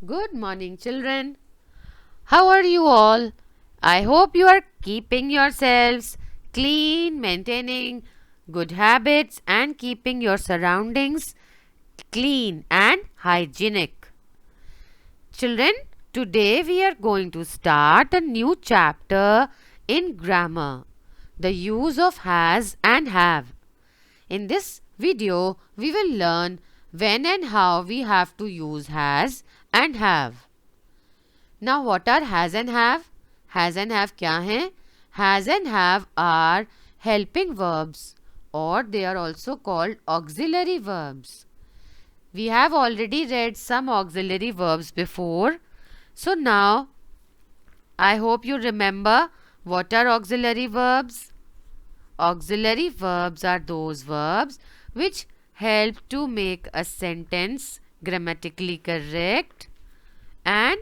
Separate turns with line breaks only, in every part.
Good morning, children. How are you all? I hope you are keeping yourselves clean, maintaining good habits, and keeping your surroundings clean and hygienic. Children, today we are going to start a new chapter in grammar, the use of has and have. In this video, we will learn when and how we have to use has and have. Now what are has and have? Has and have क्या हैं? Has and have are helping verbs or they are also called auxiliary verbs. We have already read some auxiliary verbs before. So now I hope you remember what are auxiliary verbs. Auxiliary verbs are those verbs which help to make a sentence grammatically correct and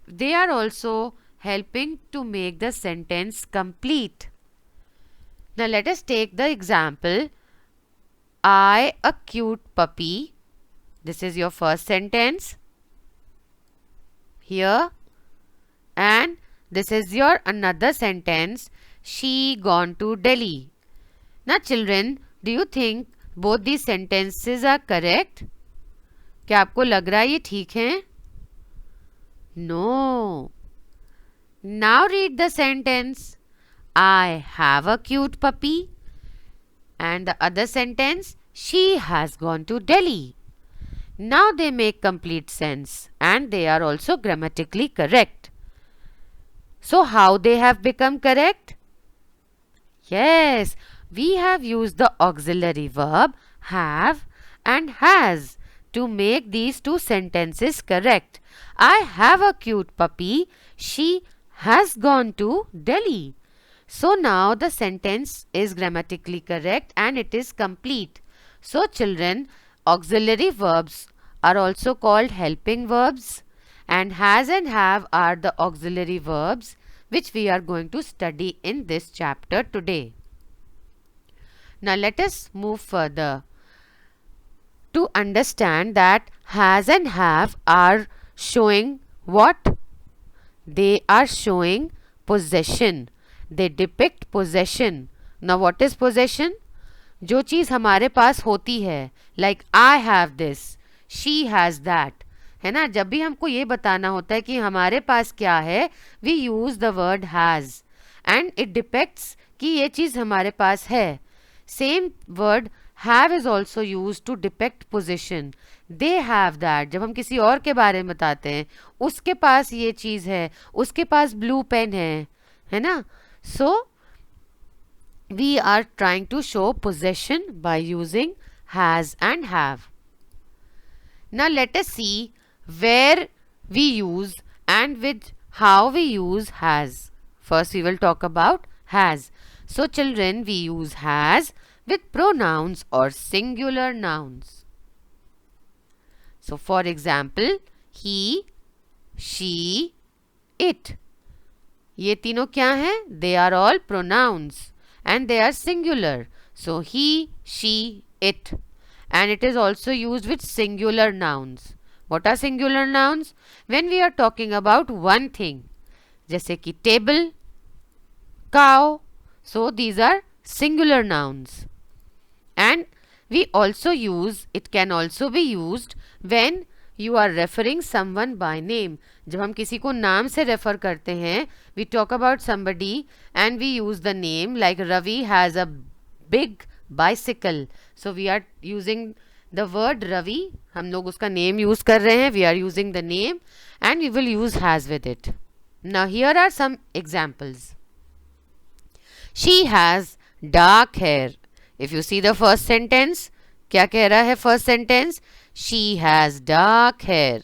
they are also helping to make the sentence complete. Now let us take the example. I a cute puppy. This is your first sentence. Here. And this is your another sentence. She gone to Delhi. Now children, do you think both these sentences are correct? क्या आपको लग रहा है ये ठीक है? No. Now read the sentence. I have a cute puppy. And the other sentence, she has gone to Delhi. Now they make complete sense and they are also grammatically correct. So how they have become correct? Yes, we have used the auxiliary verb have and has to make these two sentences correct. I have a cute puppy. She has gone to Delhi. So now the sentence is grammatically correct and it is complete. So children, auxiliary verbs are also called helping verbs and has and have are the auxiliary verbs which we are going to study in this chapter today. Now let us move further. To understand that has and have are showing what? They are showing possession. They depict possession. Now what is possession? जो चीज़ हमारे पास होती है, like I have this, she has that, है ना. जब भी हमको ये बताना होता है कि हमारे पास क्या है, we use the word has and it depicts कि ये चीज़ हमारे पास है. Same word have is also used to depict possession. They have that. जब हम किसी और के बारे में बताते हैं, उसके पास ये चीज़ है, उसके पास ब्लू पेन है ना. So we are trying to show possession by using has and have. Now let us see where we use and with how we use has. First we will talk about has. So children, we use has with pronouns or singular nouns. So for example, he, she, it. ये तीनों क्या हैं? They are all pronouns and they are singular. So he, she, it. And it is also used with singular nouns. What are singular nouns? When we are talking about one thing. जैसे कि table, cow. So these are singular nouns. And we also use, it can also be used when you are referring someone by name. जब हम किसी को नाम से refer करते हैं, we talk about somebody and we use the name, like Ravi has a big bicycle. So we are using the word Ravi. हम लोग उसका name use कर रहे हैं. We are using the name and we will use has with it. Now here are some examples. She has dark hair. If you see the first sentence, क्या कह रहा है first sentence? She has dark hair.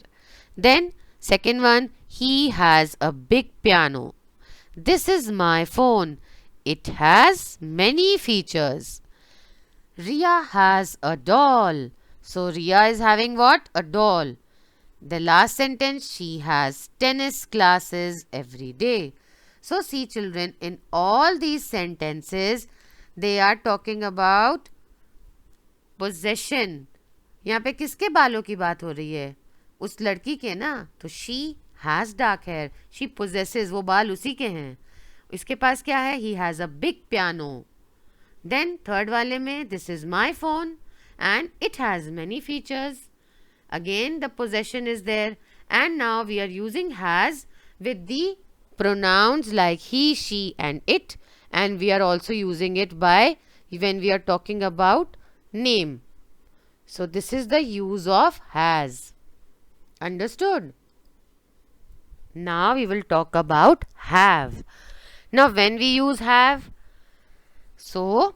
Then second one, he has a big piano. This is my phone. It has many features. Ria has a doll. So Ria is having what? A doll. The last sentence, she has tennis classes every day. So see children, in all these sentences, they are talking about possession. यहाँ पे किसके बालों की बात हो रही है? उस लड़की के ना, तो she has dark hair, she possesses, वो बाल उसी के हैं. इसके पास क्या है? He has a big piano. Then third वाले में this is my phone and it has many features. Again the possession is there, and now we are using has with the pronouns like he, she and it, and we are also using it by when we are talking about name. So this is the use of has. Understood? Now we will talk about have. Now when we use have, so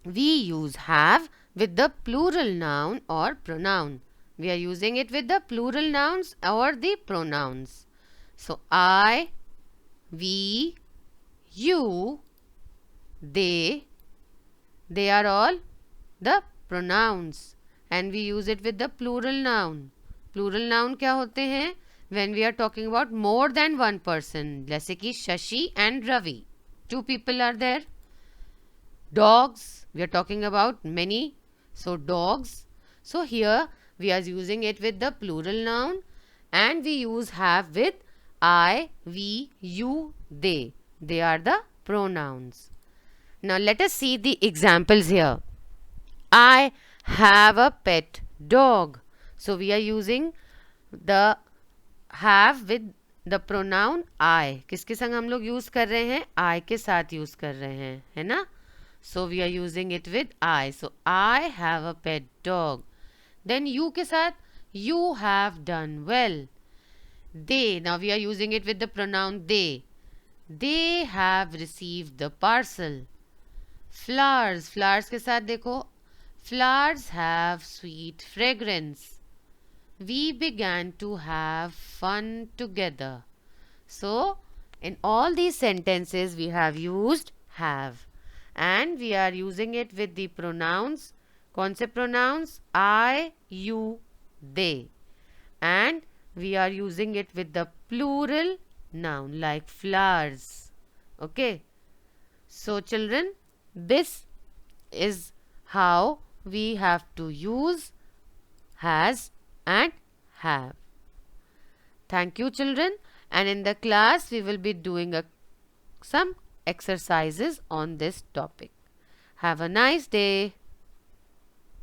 we use have with the plural noun or pronoun. We are using it with the plural nouns or the pronouns. So I, we, you, they are all the pronouns, and we use it with the plural noun. Plural noun क्या होते हैं? When we are talking about more than one person, जैसे कि Shashi and Ravi, 2 people are there. Dogs, we are talking about many, so dogs. So here we are using it with the plural noun, and we use have with I, we, you, they. They are the pronouns. Now let us see the examples here. I have a pet dog. So we are using the have with the pronoun I. किसके संग हम लोग use कर रहे हैं? I के साथ use कर रहे हैं, है ना? So we are using it with I. So I have a pet dog. Then you के साथ you have done well. They, now we are using it with the pronoun they. They have received the parcel. Flowers, flowers के साथ देखो, flowers have sweet fragrance. We began to have fun together. So in all these sentences we have used have, and we are using it with the pronouns. कौन से pronouns? I, you, they, and we are using it with the plural noun like flowers. Okay, so children, this is how we have to use has and have. Thank you children, and in the class we will be doing some exercises on this topic. Have a nice day.